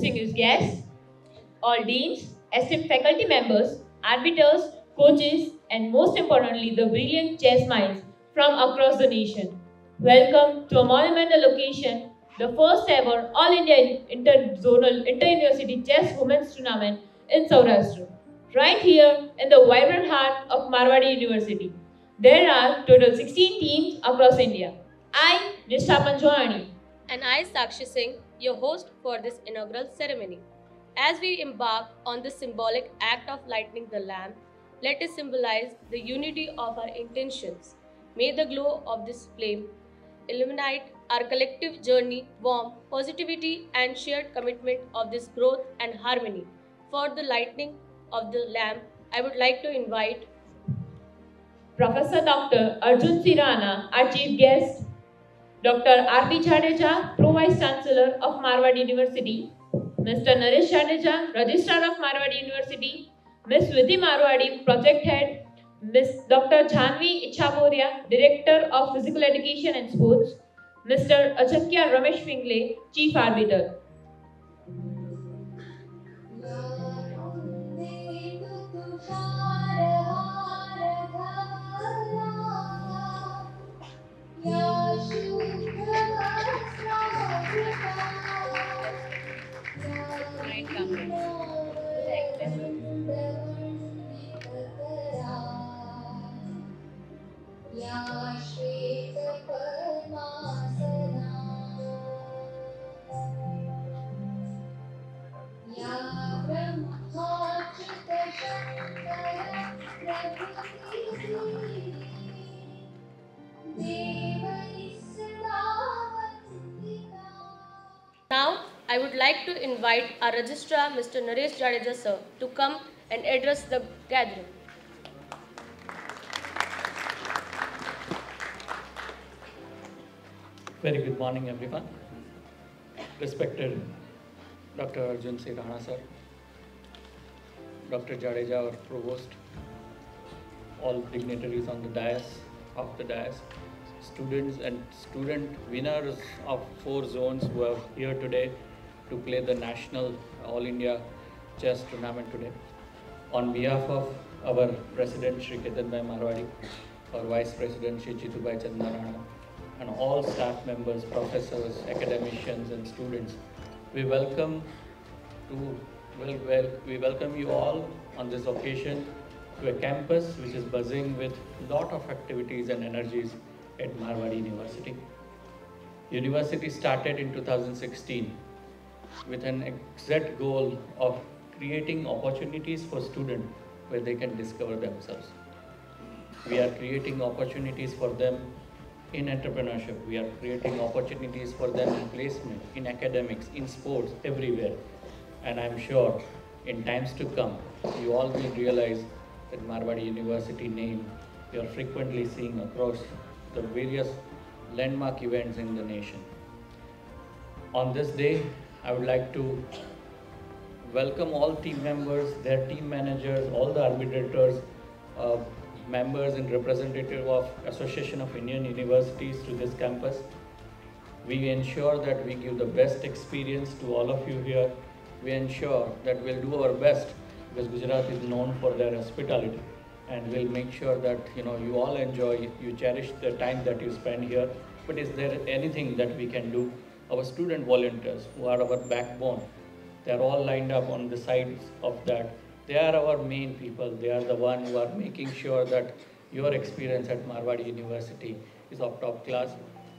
distinguished guests, all deans, esteemed faculty members, arbiters, coaches, and most importantly, the brilliant chess minds from across the nation. Welcome to a monumental occasion, the first ever All India Interzonal Inter-University Chess Women's Tournament in Saurashtra, right here in the vibrant heart of Marwadi University. There are total 16 teams across India. I, Nishtha Panjwani. And I, Sakshi Singh, your host for this inaugural ceremony. As we embark on this symbolic act of lighting the lamp, let it symbolize the unity of our intentions. May the glow of this flame illuminate our collective journey, warmth, positivity, and shared commitment of this growth and harmony. For the lighting of the lamp, I would like to invite Professor Dr. Arjun Sirana, our chief guest, Dr. R.P. Jadeja, Pro-Vice Chancellor of Marwadi University, Mr. Naresh Jadeja, Registrar of Marwadi University, Ms. Vidhi Marwadi, Project Head, Ms. Dr. Jhanvi Ichaboria, Director of Physical Education and Sports, Mr. Achakya Ramesh Pingle, Chief Arbiter. Now, I would like to invite our Registrar, Mr. Naresh Jadeja sir, to come and address the gathering. Very good morning, everyone. Respected Dr. Arjun Sirana sir, Dr. Jadeja, our Provost, all dignitaries on the dais, off the dais, students and student winners of 4 zones who are here today to play the national All India chess tournament today. On behalf of our President Shri Ketanbhai Marwadi, our Vice President Shri Jitubai Chandarana, and all staff members, professors, academicians and students, we welcome you all on this occasion to a campus which is buzzing with lot of activities and energies at Marwadi University. University started in 2016 with an exact goal of creating opportunities for students where they can discover themselves. We are creating opportunities for them in entrepreneurship. We are creating opportunities for them in placement, in academics, in sports, everywhere. And I'm sure in times to come, you all will realize that Marwadi University name you are frequently seeing across the various landmark events in the nation. On this day, I would like to welcome all team members, their team managers, all the arbitrators, members and representative of Association of Indian Universities to this campus. We ensure that we give the best experience to all of you here. We ensure that we'll do our best because Gujarat is known for their hospitality, and we'll make sure that you all enjoy, you cherish the time that you spend here. But is there anything that we can do? Our student volunteers who are our backbone, they're all lined up on the sides of that. They are our main people. They are the ones who are making sure that your experience at Marwadi University is of top class.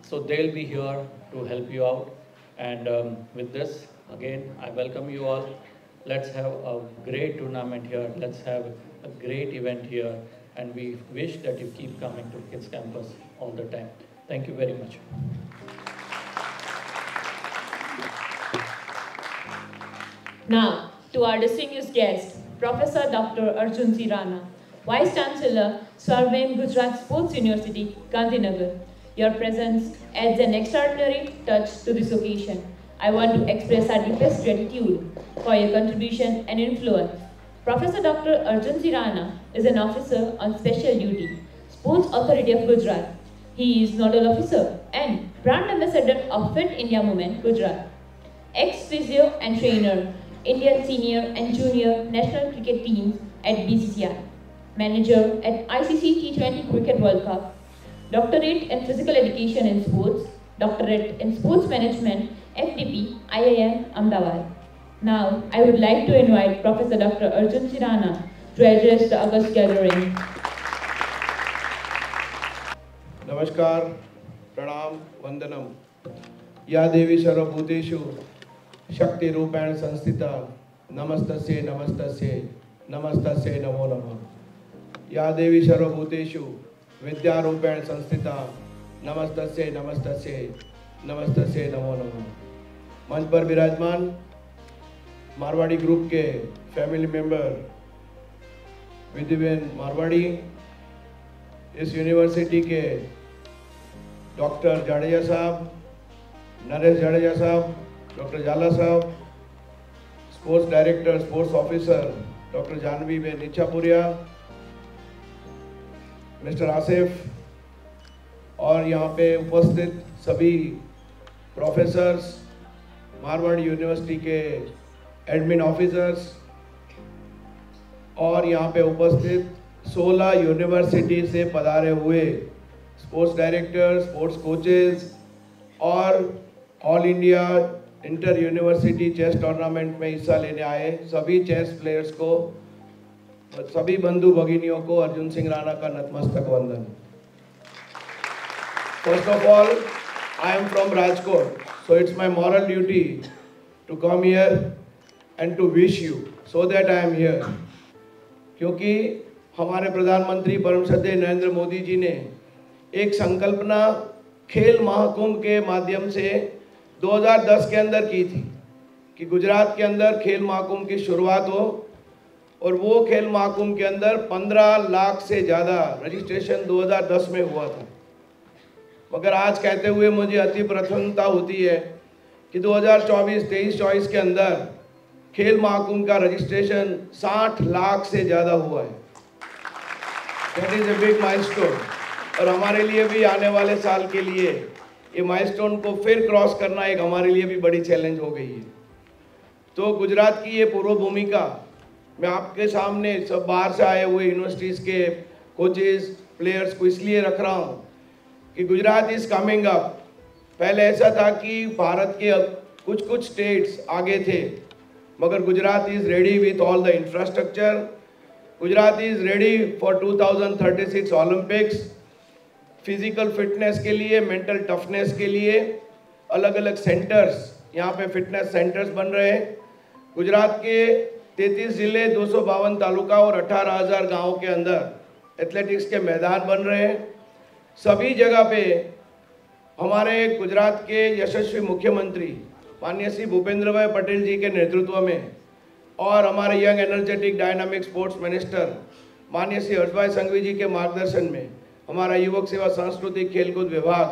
So they'll be here to help you out. And with this, again, I welcome you all. Let's have a great tournament here. Let's have a great event here. And we wish that you keep coming to KITS campus all the time. Thank you very much. Now, to our distinguished guest, Professor Dr. Arjun Sirana, Vice Chancellor, Swarvem Gujarat Sports University, Gandhinagar. Your presence adds an extraordinary touch to this occasion. I want to express our deepest gratitude for your contribution and influence. Professor Dr. Arjun Sirana is an officer on special duty, Sports Authority of Gujarat. He is Nodal Officer and Brand Ambassador of Fit India Movement, Gujarat. ex-physio and trainer, Indian senior and junior national cricket teams at BCCI, manager at ICC T20 Cricket World Cup, doctorate in physical education in sports, doctorate in sports management, FDP, IIM, Ahmedabad. Now, I would like to invite Professor Dr. Arjun Sirana to address the August gathering. नमस्कार, प्रणाम, वंदनम। या देवी सर्वभूतेषु शक्ति रूपेण संस्थिता नमस्तस्यै नमस्तस्यै नमस्तस्यै नमो नमः। या देवी सर्वभूतेषु विद्या रूपेण संस्थिता नमस्तस्यै नमस्तस्यै नमस्तस्यै नमो नमः। मंच पर विराजमान मारवाड़ी ग्रुप के फैमिली मेंबर विधिबेन मारवाड़ी, इस यूनिवर्सिटी के डॉक्टर जाडेजा साहब, नरेश जाडेजा साहब, डॉक्टर जाला साहब, sports director, sports officer doctor Janvi ben Nichhapuriya, mister Asif, और यहाँ पे उपस्थित सभी प्रोफेसर्स, मारवाड़ी यूनिवर्सिटी के एडमिन ऑफिसर्स और यहाँ पे उपस्थित 16 यूनिवर्सिटी से पधारे हुए स्पोर्ट्स डायरेक्टर, स्पोर्ट्स कोचेज और all India inter university chess tournament में हिस्सा लेने आए सभी चेस प्लेयर्स को, सभी बंधु भगिनियों को अर्जुन सिंह राणा का नतमस्तक वंदन। First of all, I am from Rajkot, so it's my moral duty to come here and to wish you so that I am here. क्योंकि हमारे प्रधानमंत्री परम श्रद्धेय नरेंद्र मोदी जी ने एक संकल्पना खेल महाकुंभ के माध्यम से 2010 के अंदर की थी कि गुजरात के अंदर खेल महाकुंभ की शुरुआत हो, और वो खेल महाकुंभ के अंदर 15 लाख से ज़्यादा रजिस्ट्रेशन 2010 में हुआ था। मगर आज कहते हुए मुझे अति प्रसन्नता होती है कि 2024-23-24 के अंदर खेल महाकुंभ का रजिस्ट्रेशन 60 लाख से ज़्यादा हुआ है। That is a big milestone, और हमारे लिए भी आने वाले साल के लिए ये माइलस्टोन को फिर क्रॉस करना एक हमारे लिए भी बड़ी चैलेंज हो गई है। तो गुजरात की ये पूर्व भूमिका मैं आपके सामने सब बाहर से आए हुए यूनिवर्सिटीज़ के कोचेज, प्लेयर्स को इसलिए रख रहा हूँ कि गुजरात इज़ कमिंग अप। पहले ऐसा था कि भारत के कुछ कुछ स्टेट्स आगे थे, मगर Gujarat is ready with all the infrastructure. Gujarat is ready for 2036 Olympics. Physical fitness के लिए, मेंटल टफनेस के लिए अलग अलग सेंटर्स, यहाँ पे फिटनेस सेंटर्स बन रहे हैं। गुजरात के 33 ज़िले, 252 तालुका और 18,000 गाँव के अंदर एथलेटिक्स के मैदान बन रहे हैं। सभी जगह पे हमारे गुजरात के यशस्वी मुख्यमंत्री माननीय श्री भूपेंद्र भाई पटेल जी के नेतृत्व में और हमारे young energetic dynamic sports minister माननीय श्री हर्षभाई संघवी जी के मार्गदर्शन में हमारा युवक सेवा सांस्कृतिक खेलकूद विभाग,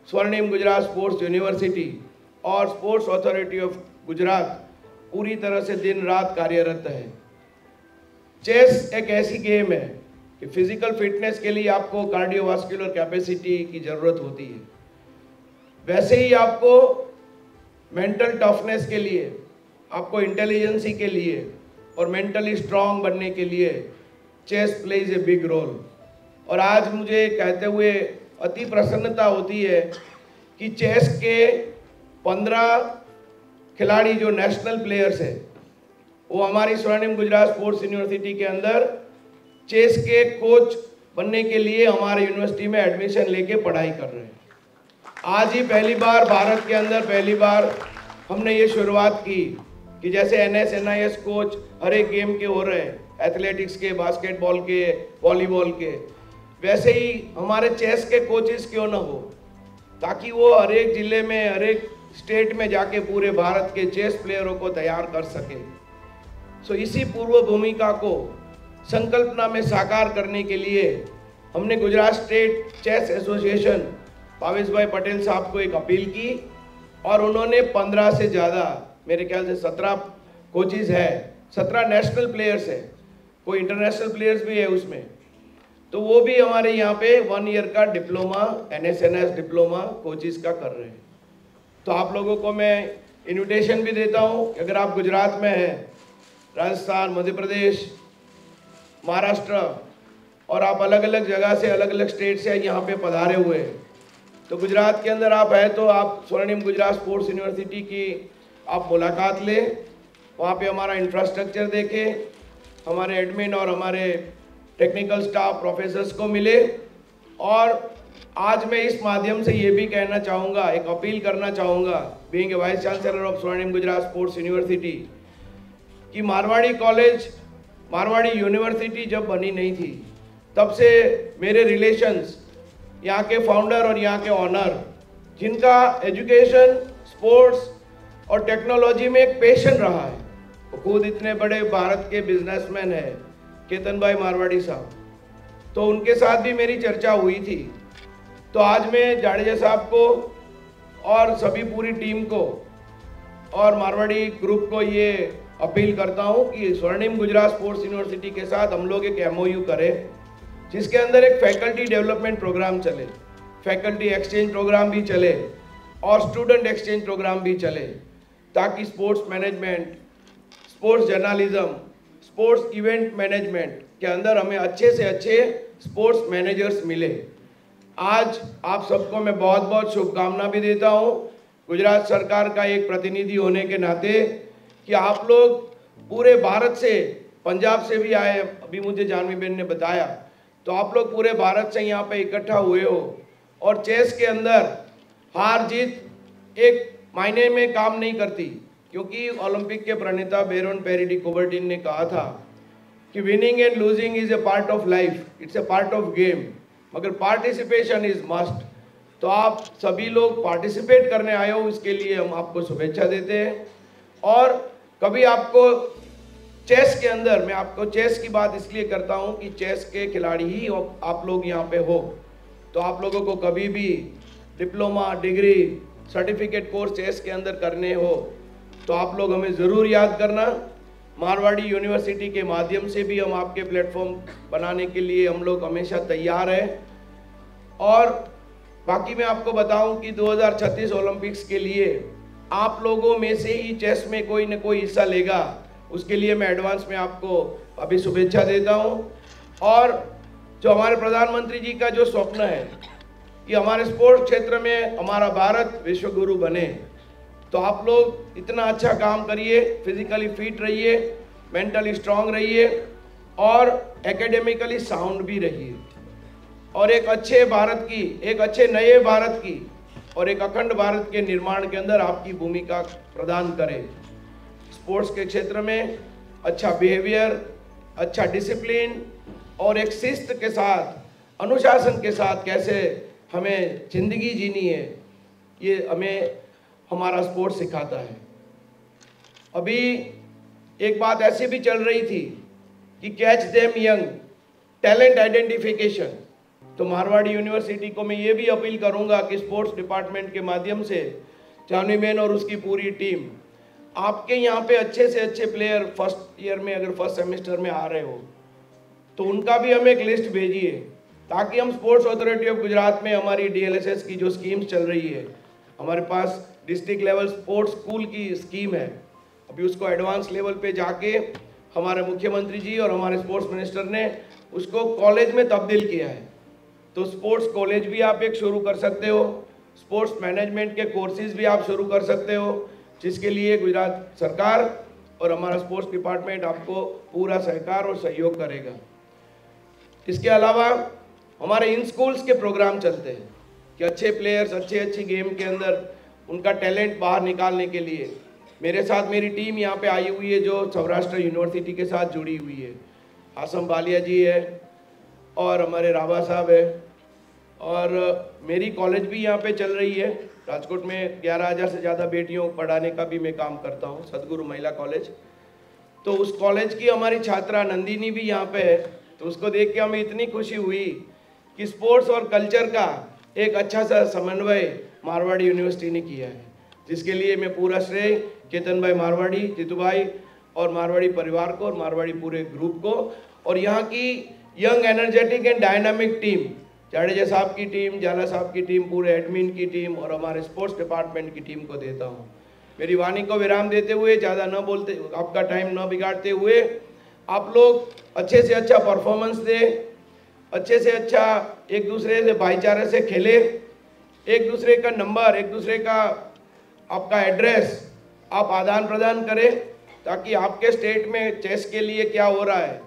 स्वर्णिम गुजरात स्पोर्ट्स यूनिवर्सिटी और स्पोर्ट्स अथॉरिटी ऑफ गुजरात पूरी तरह से दिन रात कार्यरत है। चेस एक ऐसी गेम है कि फिजिकल फिटनेस के लिए आपको कार्डियोवास्कुलर कैपेसिटी की ज़रूरत होती है, वैसे ही आपको मेंटल टफनेस के लिए, आपको इंटेलिजेंसी के लिए और मेंटली स्ट्रांग बनने के लिए chess plays a big role. और आज मुझे कहते हुए अति प्रसन्नता होती है कि चेस के 15 खिलाड़ी जो नेशनल प्लेयर्स हैं वो हमारी स्वर्णिम गुजरात स्पोर्ट्स यूनिवर्सिटी के अंदर चेस के कोच बनने के लिए हमारे यूनिवर्सिटी में एडमिशन लेके पढ़ाई कर रहे हैं। आज ही पहली बार भारत के अंदर पहली बार हमने ये शुरुआत की कि जैसे NS-NIS कोच हर एक गेम के हो रहे हैं, एथलेटिक्स के, बास्केटबॉल के, वॉलीबॉल के, वैसे ही हमारे चेस के कोचेस क्यों ना हो, ताकि वो हर एक ज़िले में, हर एक स्टेट में जाके पूरे भारत के चेस प्लेयरों को तैयार कर सके। सो इसी पूर्व भूमिका को संकल्पना में साकार करने के लिए हमने Gujarat state chess association Bhavesh bhai Patel साहब को एक अपील की और उन्होंने 15 से ज़्यादा, मेरे ख्याल से 17 कोचेज़ है, 17 नेशनल प्लेयर्स है, कोई इंटरनेशनल प्लेयर्स भी है उसमें, तो वो भी हमारे यहाँ पे 1 ईयर का डिप्लोमा, NS-NS डिप्लोमा कोचेज़ का कर रहे हैं। तो आप लोगों को मैं इनविटेशन भी देता हूँ कि अगर आप गुजरात में हैं, राजस्थान, मध्य प्रदेश, महाराष्ट्र और आप अलग अलग जगह से, अलग अलग स्टेट से यहाँ पे पधारे हुए हैं, तो गुजरात के अंदर आप हैं तो आप स्वर्णिम गुजरात स्पोर्ट्स यूनिवर्सिटी की आप मुलाकात लें। वहाँ पे हमारा इंफ्रास्ट्रक्चर देखें, हमारे एडमिन और हमारे टेक्निकल स्टाफ प्रोफेसर्स को मिले। और आज मैं इस माध्यम से ये भी कहना चाहूँगा, एक अपील करना चाहूँगा, being a vice chancellor of स्वर्णिम गुजरात स्पोर्ट्स यूनिवर्सिटी, कि मारवाड़ी कॉलेज, मारवाड़ी यूनिवर्सिटी जब बनी नहीं थी तब से मेरे रिलेशंस, यहाँ के फाउंडर और यहाँ के ऑनर, जिनका एजुकेशन, स्पोर्ट्स और टेक्नोलॉजी में एक पैशन रहा है, वो खुद इतने बड़े भारत के बिजनेसमैन हैं, केतन भाई मारवाड़ी साहब, तो उनके साथ भी मेरी चर्चा हुई थी। तो आज मैं जाडेजा साहब को और सभी पूरी टीम को और मारवाड़ी ग्रुप को ये अपील करता हूँ कि स्वर्णिम गुजरात स्पोर्ट्स यूनिवर्सिटी के साथ हम लोग एक MOU करें, जिसके अंदर एक फैकल्टी डेवलपमेंट प्रोग्राम चले, फैकल्टी एक्सचेंज प्रोग्राम भी चले और स्टूडेंट एक्सचेंज प्रोग्राम भी चले, ताकि sports management, sports journalism, sports event management के अंदर हमें अच्छे से अच्छे स्पोर्ट्स मैनेजर्स मिले। आज आप सबको मैं बहुत बहुत शुभकामना भी देता हूँ गुजरात सरकार का एक प्रतिनिधि होने के नाते, कि आप लोग पूरे भारत से, पंजाब से भी आए, अभी मुझे जानवी बहन ने बताया, तो आप लोग पूरे भारत से यहाँ पे इकट्ठा हुए हो। और चेस के अंदर हार जीत एक मायने में काम नहीं करती, क्योंकि ओलंपिक के प्रणेता बेरोन पेरिडी कुबर्टिन ने कहा था कि winning and losing is a part of life, it's a part of game, मगर पार्टिसिपेशन इज मस्ट। तो आप सभी लोग पार्टिसिपेट करने आए हो, इसके लिए हम आपको शुभेच्छा देते हैं। और कभी आपको चेस के अंदर, मैं आपको चेस की बात इसलिए करता हूँ कि चेस के खिलाड़ी ही आप लोग यहाँ पे हो, तो आप लोगों को कभी भी diploma, degree, certificate course chess के अंदर करने हो तो आप लोग हमें ज़रूर याद करना। मारवाड़ी यूनिवर्सिटी के माध्यम से भी हम आपके प्लेटफॉर्म बनाने के लिए हम लोग हमेशा तैयार हैं। और बाकी मैं आपको बताऊं कि 2036 ओलंपिक्स के लिए आप लोगों में से ही चेस में कोई न कोई हिस्सा लेगा, उसके लिए मैं एडवांस में आपको अभी शुभेच्छा देता हूं। और जो हमारे प्रधानमंत्री जी का जो स्वप्न है कि हमारे स्पोर्ट्स क्षेत्र में हमारा भारत विश्व गुरु बने, तो आप लोग इतना अच्छा काम करिए, फिजिकली फिट रहिए, मेंटली स्ट्रांग रहिए और एकेडमिकली साउंड भी रहिए, और एक अच्छे भारत की, एक अच्छे नए भारत की और एक अखंड भारत के निर्माण के अंदर आपकी भूमिका प्रदान करें। स्पोर्ट्स के क्षेत्र में अच्छा बिहेवियर, अच्छा डिसिप्लिन और एक शिस्त के साथ, अनुशासन के साथ कैसे हमें जिंदगी जीनी है, ये हमें हमारा स्पोर्ट्स सिखाता है। अभी एक बात ऐसी भी चल रही थी कि catch them young, talent identification. तो मारवाड़ी यूनिवर्सिटी को मैं ये भी अपील करूंगा कि स्पोर्ट्स डिपार्टमेंट के माध्यम से जानवी बहन और उसकी पूरी टीम, आपके यहाँ पे अच्छे से अच्छे प्लेयर फर्स्ट ईयर में, अगर फर्स्ट सेमेस्टर में आ रहे हो तो उनका भी हमें एक लिस्ट भेजिए, ताकि हम स्पोर्ट्स अथॉरिटी ऑफ गुजरात में हमारी DLSS की जो स्कीम्स चल रही है, हमारे पास डिस्ट्रिक्ट लेवल स्पोर्ट्स स्कूल की स्कीम है, अभी उसको एडवांस लेवल पे जाके हमारे मुख्यमंत्री जी और हमारे स्पोर्ट्स मिनिस्टर ने उसको कॉलेज में तब्दील किया है। तो स्पोर्ट्स कॉलेज भी आप एक शुरू कर सकते हो, स्पोर्ट्स मैनेजमेंट के कोर्सेज भी आप शुरू कर सकते हो, जिसके लिए गुजरात सरकार और हमारा स्पोर्ट्स डिपार्टमेंट आपको पूरा सहकार और सहयोग करेगा। इसके अलावा हमारे इन स्कूल्स के प्रोग्राम चलते हैं कि अच्छे प्लेयर्स अच्छी गेम के अंदर उनका टैलेंट बाहर निकालने के लिए मेरे साथ मेरी टीम यहाँ पे आई हुई है, जो सौराष्ट्र यूनिवर्सिटी के साथ जुड़ी हुई है। आसम बालिया जी है और हमारे राभा साहब है, और मेरी कॉलेज भी यहाँ पे चल रही है। राजकोट में 11,000 से ज़्यादा बेटियों को पढ़ाने का भी मैं काम करता हूँ, सदगुरु महिला कॉलेज। तो उस कॉलेज की हमारी छात्रा नंदिनी भी यहाँ पे है, तो उसको देख के हमें इतनी खुशी हुई कि स्पोर्ट्स और कल्चर का एक अच्छा सा समन्वय मारवाड़ी यूनिवर्सिटी ने किया है, जिसके लिए मैं पूरा श्रेय केतन भाई मारवाड़ी, जीतू भाई और मारवाड़ी परिवार को और मारवाड़ी पूरे ग्रुप को और यहाँ की young energetic and dynamic team, Jadeja साहब की टीम, जाला साहब की टीम, पूरे एडमिन की टीम और हमारे स्पोर्ट्स डिपार्टमेंट की टीम को देता हूँ। मेरी वाणी को विराम देते हुए, ज़्यादा न बोलते, आपका टाइम न बिगाड़ते हुए, आप लोग अच्छे से अच्छा परफॉर्मेंस दें, अच्छे से अच्छा एक दूसरे से भाईचारे से खेले, एक दूसरे का नंबर, एक दूसरे का आपका एड्रेस आप आदान प्रदान करें, ताकि आपके स्टेट में चेस के लिए क्या हो रहा है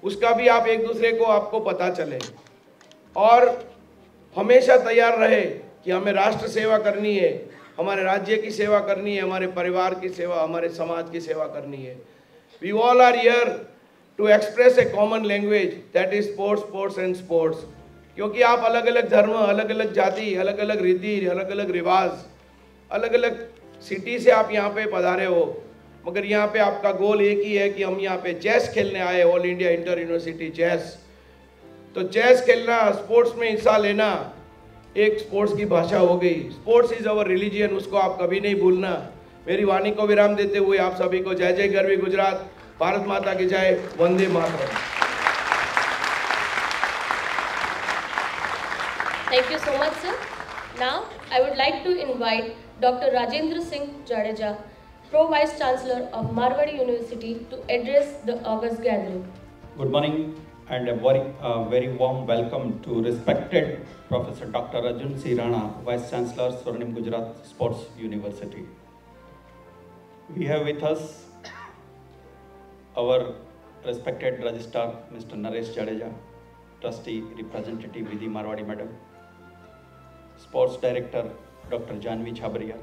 उसका भी आप एक दूसरे को आपको पता चले। और हमेशा तैयार रहे कि हमें राष्ट्र सेवा करनी है, हमारे राज्य की सेवा करनी है, हमारे परिवार की सेवा, हमारे समाज की सेवा करनी है। We all are here to express a common language that is sports, sports and sports. क्योंकि आप अलग अलग धर्म, अलग अलग जाति, अलग अलग रीति, अलग अलग रिवाज, अलग अलग सिटी से आप यहाँ पे पधारे हो, मगर यहाँ पे आपका गोल एक ही है कि हम यहाँ पे चेस खेलने आए, all India inter university chess. तो चेस खेलना, स्पोर्ट्स में हिस्सा लेना एक स्पोर्ट्स की भाषा हो गई। स्पोर्ट्स इज अवर रिलीजियन, उसको आप कभी नहीं भूलना। मेरी वाणी को विराम देते हुए आप सभी को जय जय गरवी गुजरात, भारत माता की जय, Vande Mataram. Thank you so much, sir. Now, I would like to invite Dr. Rajendra Singh Jadeja, Pro Vice Chancellor of Marwadi University, to address the August gathering. Good morning and a very warm welcome to respected Professor Dr. Arjun C. Rana, Vice Chancellor, Swarnim Gujarat Sports University. We have with us our respected Registrar, Mr. Naresh Jadeja, Trustee Representative Vidhi Marwadi Madam, Sports Director Dr. Janvi Chhabria,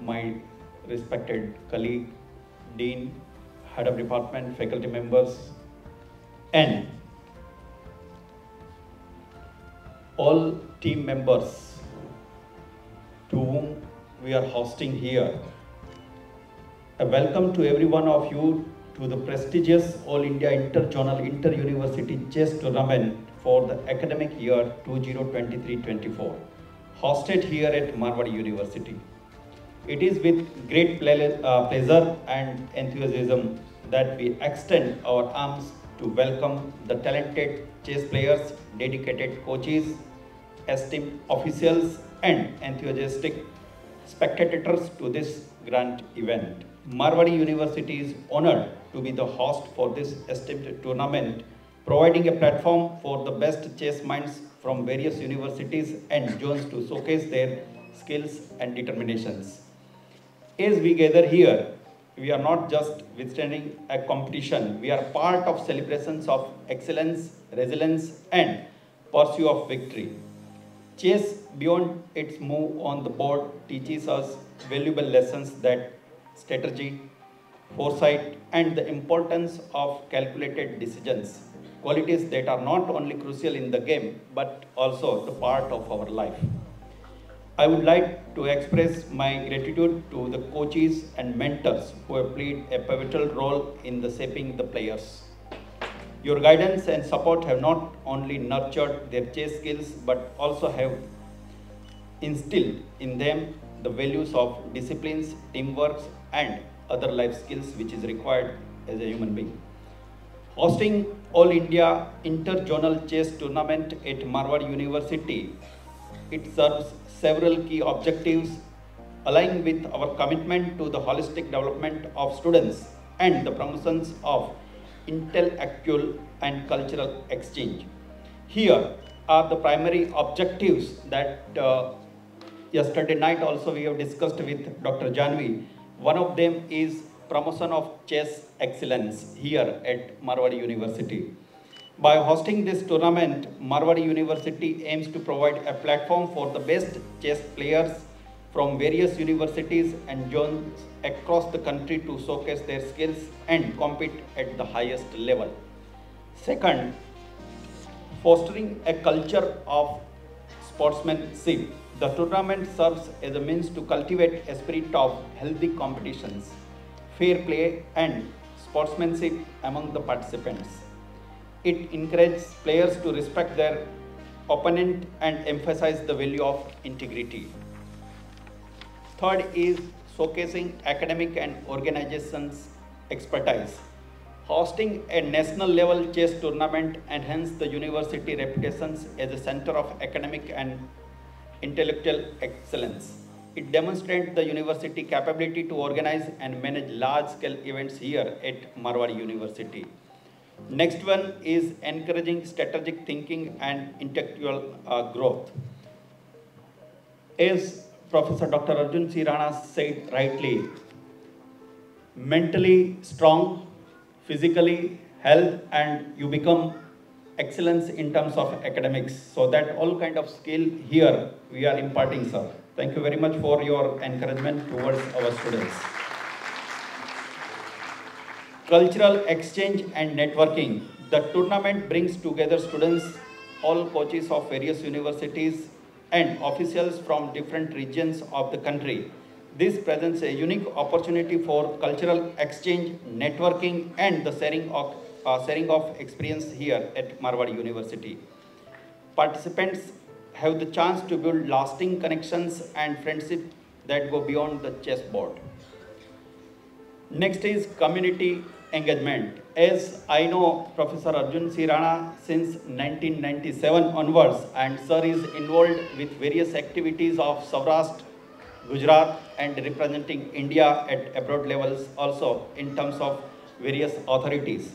my respected colleague, Dean, Head of Department, faculty members, and all team members to whom we are hosting here. A welcome to every one of you to the prestigious All India Inter-Zonal Inter-University Chess Tournament for the academic year 2023-24, hosted here at Marwadi University. It is with great pleasure and enthusiasm that we extend our arms to welcome the talented chess players, dedicated coaches, esteemed officials, and enthusiastic spectators to this grand event. Marwadi University is honored to be the host for this esteemed tournament, providing a platform for the best chess minds from various universities and zones to showcase their skills and determinations. As we gather here, we are not just withstanding a competition, we are part of celebrations of excellence, resilience, and pursuit of victory. Chess, beyond its move on the board, teaches us valuable lessons that strategy, foresight, and the importance of calculated decisions, qualities that are not only crucial in the game, but also the part of our life. I would like to express my gratitude to the coaches and mentors who have played a pivotal role in the shaping the players. Your guidance and support have not only nurtured their chess skills, but also have instilled in them the values of disciplines, teamwork, and other life skills which is required as a human being. Hosting All India Inter-Zonal Chess Tournament at Marwadi University, it serves several key objectives aligning with our commitment to the holistic development of students and the promotions of intellectual and cultural exchange. Here are the primary objectives that yesterday night also we have discussed with Dr. Janvi. One of them is promotion of chess excellence here at Marwadi University. By hosting this tournament, Marwadi University aims to provide a platform for the best chess players from various universities and zones across the country to showcase their skills and compete at the highest level. Second, fostering a culture of sportsmanship. The tournament serves as a means to cultivate a spirit of healthy competitions, fair play, and sportsmanship among the participants. It encourages players to respect their opponent and emphasize the value of integrity. Third is showcasing academic and organizations expertise. Hosting a national level chess tournament enhances the university reputations as a center of academic and intellectual excellence. It demonstrates the university capability to organize and manage large-scale events here at Marwari University. Next one is encouraging strategic thinking and intellectual growth. As Professor Dr. Arjun C. Rana said rightly, mentally strong, physically health, and you become excellence in terms of academics. So that all kind of skill here we are imparting, sir. Thank you very much for your encouragement towards our students. Cultural exchange and networking. The tournament brings together students, all coaches of various universities and officials from different regions of the country. This presents a unique opportunity for cultural exchange, networking, and the sharing of experience here at Marwari University. Participants have the chance to build lasting connections and friendship that go beyond the chessboard. Next is community engagement. As I know Professor Arjun C. Rana since 1997 onwards, and sir is involved with various activities of Saurashtra, Gujarat, and representing India at abroad levels also in terms of various authorities.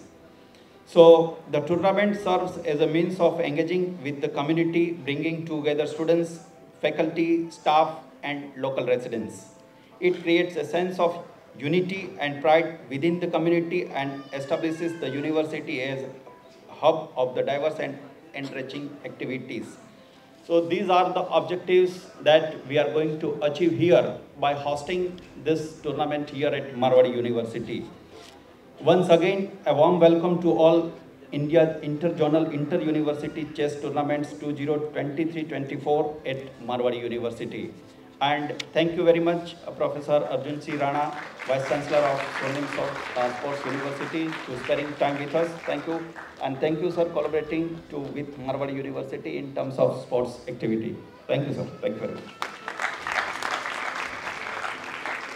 So the tournament serves as a means of engaging with the community, bringing together students, faculty, staff, and local residents. It creates a sense of unity and pride within the community and establishes the university as a hub of the diverse and enriching activities. So these are the objectives that we are going to achieve here by hosting this tournament here at Marwari University. Once again, a warm welcome to all India Interjournal Inter-University Chess Tournaments 2023-24 at Marwari University. And thank you very much, Professor Arjun C. Rana, Vice Chancellor of Swarnim Sports University, to spending time with us. Thank you. And thank you, sir, collaborating with Marwari University in terms of sports activity. Thank you, sir. Thank you very much.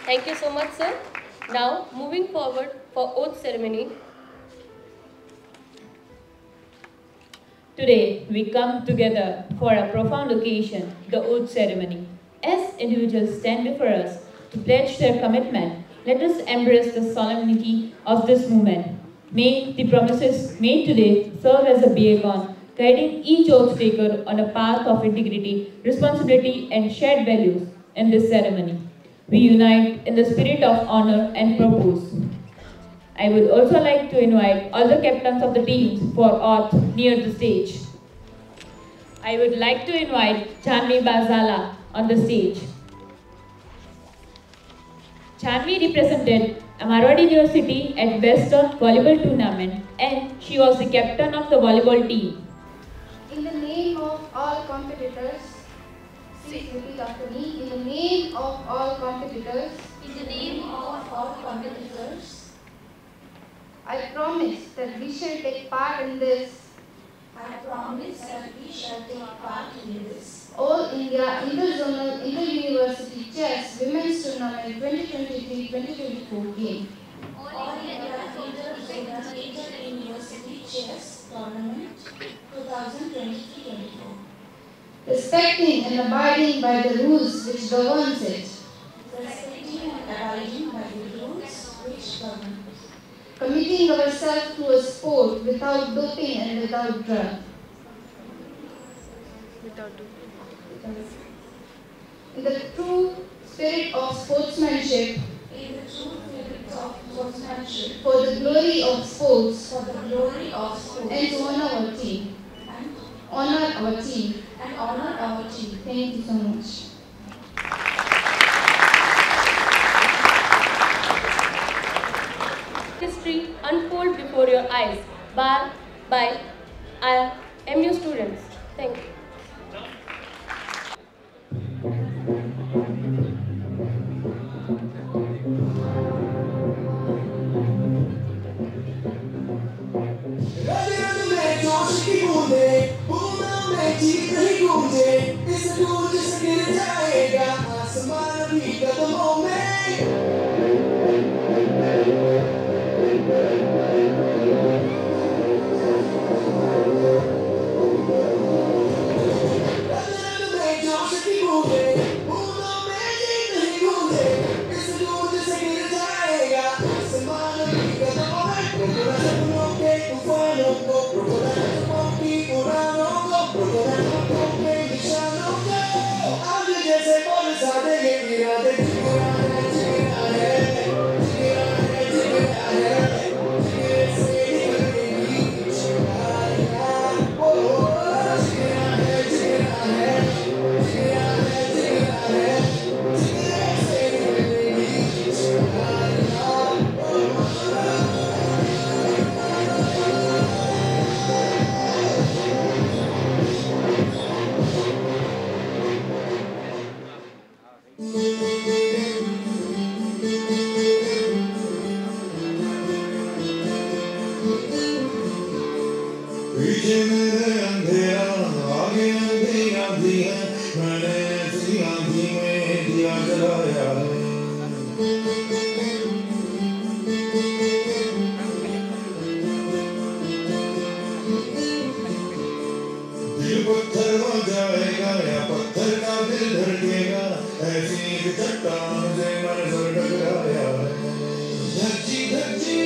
Thank you so much, sir. Now, moving forward for oath ceremony. Today, we come together for a profound occasion, the oath ceremony. As individuals stand before us to pledge their commitment, let us embrace the solemnity of this moment. May the promises made today serve as a beacon, guiding each oath taker on a path of integrity, responsibility, and shared values in this ceremony. We unite in the spirit of honor and purpose. I would also like to invite all the captains of the teams for oath near the stage. I would like to invite Janvi Bazala on the stage. Janvi represented Marwari University at Western Volleyball Tournament, and she was the captain of the volleyball team. In the name of all competitors, please repeat after me. In the name of all competitors, in the name of all competitors, I promise that we shall take part in this I promise that we shall take part in this All India Interzonal Inter-University Chess Women's Tournament 2023-2024 game. All India Interzonal Inter-University Chess Tournament 2023-24. Respecting and abiding by the rules which governs it. Respecting and abiding by the rules which govern. Committing ourselves to a sport without doping and without drug. In the true spirit of sportsmanship. In the true spirit of sportsmanship. For the glory of sports. For the glory of sports. And to honor our team. And honor our team. And honor our team. Thank you so much. History unfold before your eyes by MU students. Thank you. पीछे मेरे अंधेरा आगे अंधी आंधी है मैंने ऐसी आंधी में दिया जलाया है दिल पत्थर हो जाएगा या पत्थर का दिल धड़केगा ऐसी एक चट्टान से मन सर टकराया है धरती धरती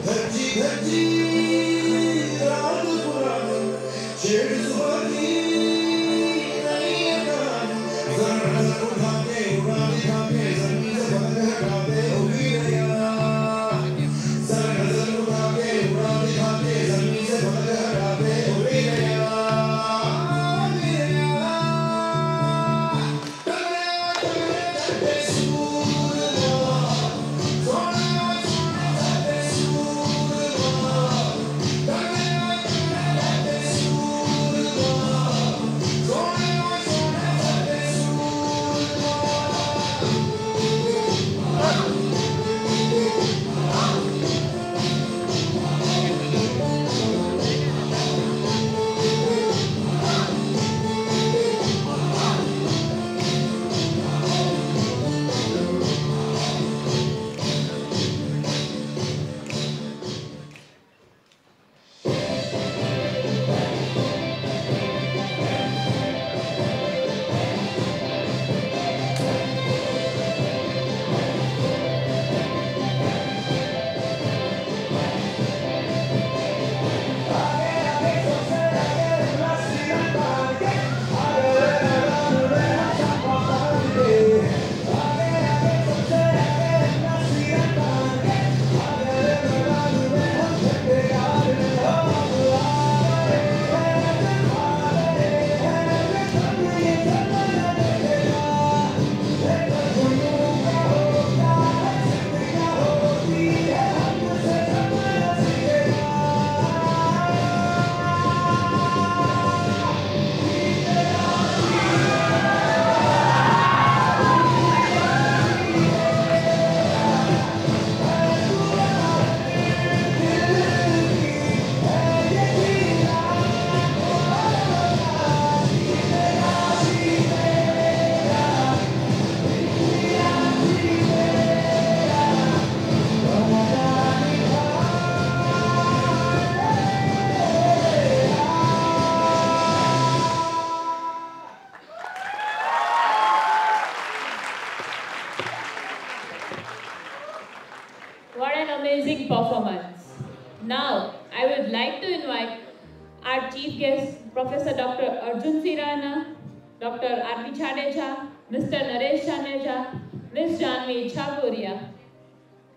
धरती धरती रात पुरानी छेड़ सुहानी नई अगान जरा नजर उठा के उड़ा दिखा के जमीन से पलक हटा दे होगी नया जरा नजर उठा के उड़ा दिखा के जमीन से पलक हटा दे होगी नया What an amazing performance. Now, I would like to invite our chief guest, Professor Dr. Arjun Sirana, Dr. R.B. Chadeja, Mr. Naresh Chaneja, Ms. Janvi Chapuria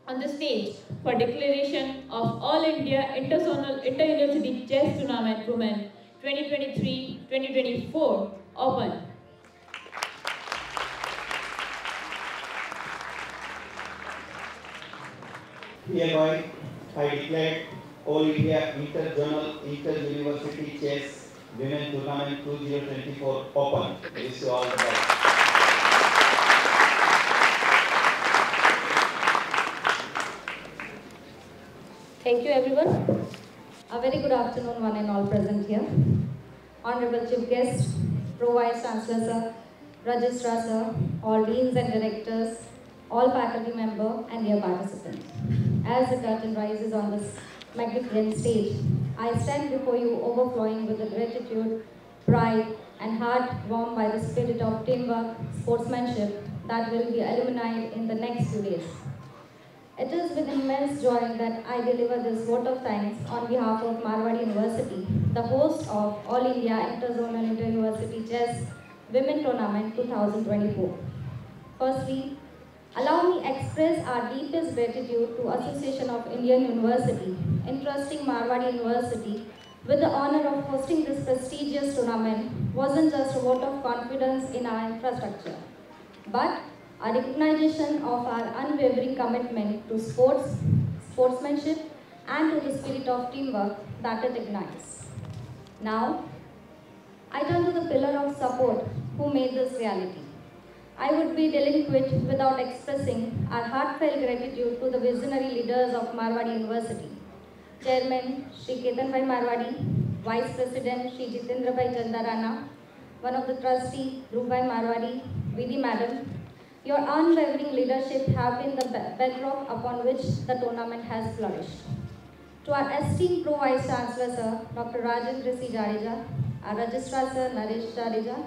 on the stage for declaration of All India Interzonal Inter-University Chess Tournament Women 2023-2024 Open. Hereby, I declare All India Inter-Zonal Inter-University Chess Women Tournament 2024 Open. Wish you all the best. Thank you, everyone. A very good afternoon, one and all present here. Honorable Chief Guest, Pro Vice Chancellor Sir, Registrar Sir, all Deans and Directors, all faculty members and dear participants. As the curtain rises on this magnificent stage, I stand before you overflowing with the gratitude, pride and heart warmed by the spirit of teamwork, sportsmanship that will be illuminated in the next few days. It is with immense joy that I deliver this vote of thanks on behalf of Marwadi University, the host of All India Interzonal Inter-University Chess Women Tournament 2024. Firstly, allow me express our deepest gratitude to Association of Indian University, entrusting Marwadi University with the honor of hosting this prestigious tournament wasn't just a vote of confidence in our infrastructure, but a recognition of our unwavering commitment to sports, sportsmanship, and to the spirit of teamwork that it ignites. Now, I turn to the pillar of support who made this reality. I would be delinquent without expressing our heartfelt gratitude to the visionary leaders of Marwadi University. Chairman Shri Ketan Bhai Marwadi, Vice President Shri Jitendra Bhai Chandarana, one of the trustees Dhruv Bhai Marwadi, Vidhi Madam, your unwavering leadership have been the bedrock upon which the tournament has flourished. To our esteemed Pro Vice Chancellor Sir, Dr. Rajendra C. Jadeja, our Registrar Sir Naresh Jadeja,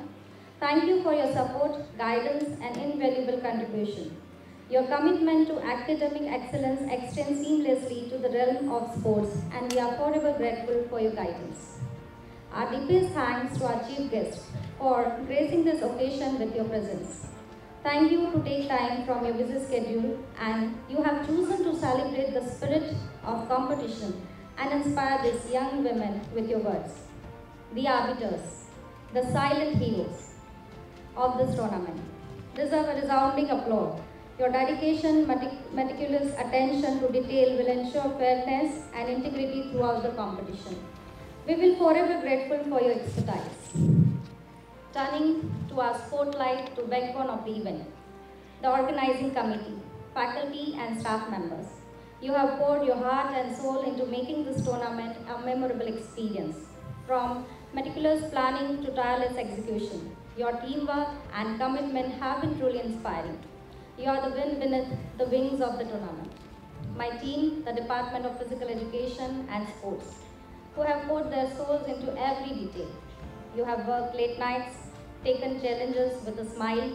thank you for your support, guidance and invaluable contribution. Your commitment to academic excellence extends seamlessly to the realm of sports and we are forever grateful for your guidance. Our deepest thanks to our chief guest for gracing this occasion with your presence. Thank you to take time from your busy schedule and you have chosen to celebrate the spirit of competition and inspire these young women with your words. The arbiters, the silent heroes of this tournament, deserve a resounding applause. Your dedication, meticulous attention to detail will ensure fairness and integrity throughout the competition. We will forever grateful for your expertise. Turning to our spotlight to backbone of the event, the organizing committee, faculty and staff members. You have poured your heart and soul into making this tournament a memorable experience. From meticulous planning to tireless execution, your teamwork and commitment have been truly inspiring. You are the wind beneath the wings of the tournament. My team, the Department of Physical Education and Sports, who have poured their souls into every detail. You have worked late nights, taken challenges with a smile,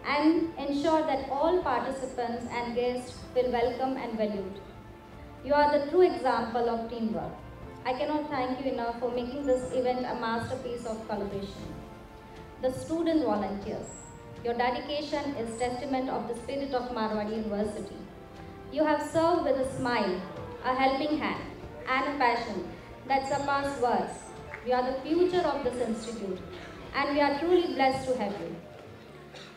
and ensured that all participants and guests feel welcome and valued. You are the true example of teamwork. I cannot thank you enough for making this event a masterpiece of collaboration. The student volunteers, your dedication is testament of the spirit of Marwadi University. You have served with a smile, a helping hand, and a passion that surpasses words. We are the future of this institute, and we are truly blessed to have you.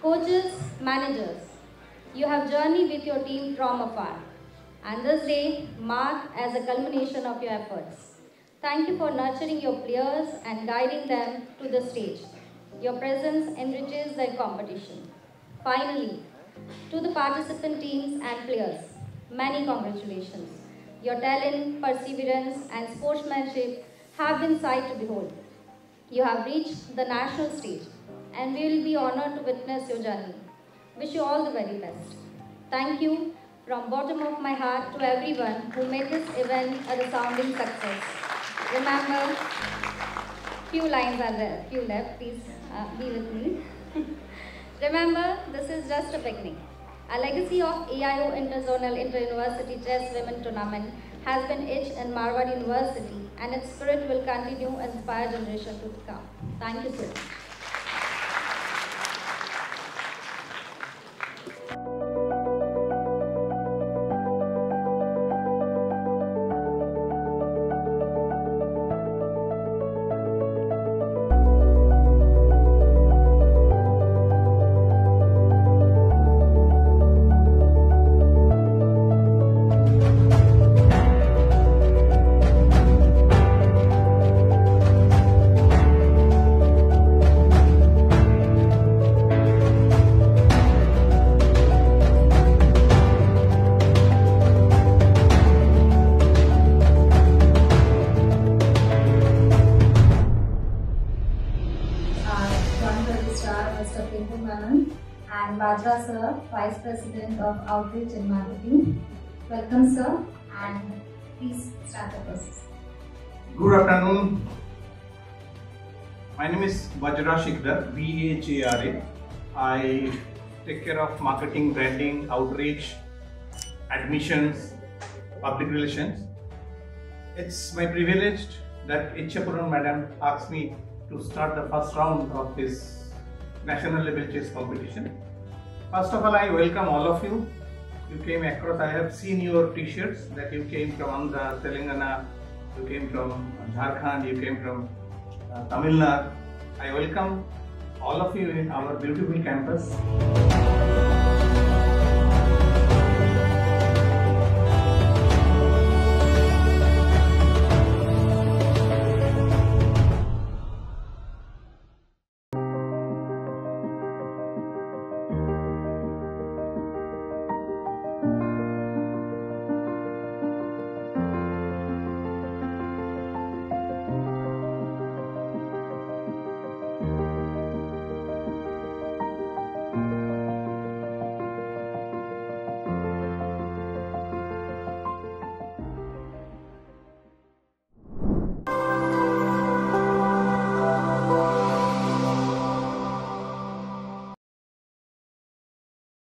Coaches, managers, you have journeyed with your team from afar, and this day marked as a culmination of your efforts. Thank you for nurturing your players and guiding them to the stage. Your presence enriches their competition. Finally, to the participant teams and players, many congratulations. Your talent, perseverance, and sportsmanship have been sight to behold. You have reached the national stage, and we will be honored to witness your journey. Wish you all the very best. Thank you from bottom of my heart to everyone who made this event a resounding success. Remember, few lines are there, few left, please be with me. Remember, this is just a beginning. A legacy of AIO Interzonal Inter-University Chess Women Tournament has been etched in Marwadi University, and its spirit will continue to inspire generations to come. Thank you so much. Bajra sir, Vice President of Outreach and Marketing. Welcome sir, and please start the process. Good afternoon. My name is Bajra Shikdar, BHARA. I take care of marketing, branding, outreach, admissions, public relations. It's my privilege that Ichchapuram Madam asked me to start the first round of this national level chess competition. First of all, I welcome all of you. You came across, I have seen your t-shirts that you came from Andhra, Telangana, you came from Jharkhand, you came from Tamil Nadu. I welcome all of you in our beautiful campus.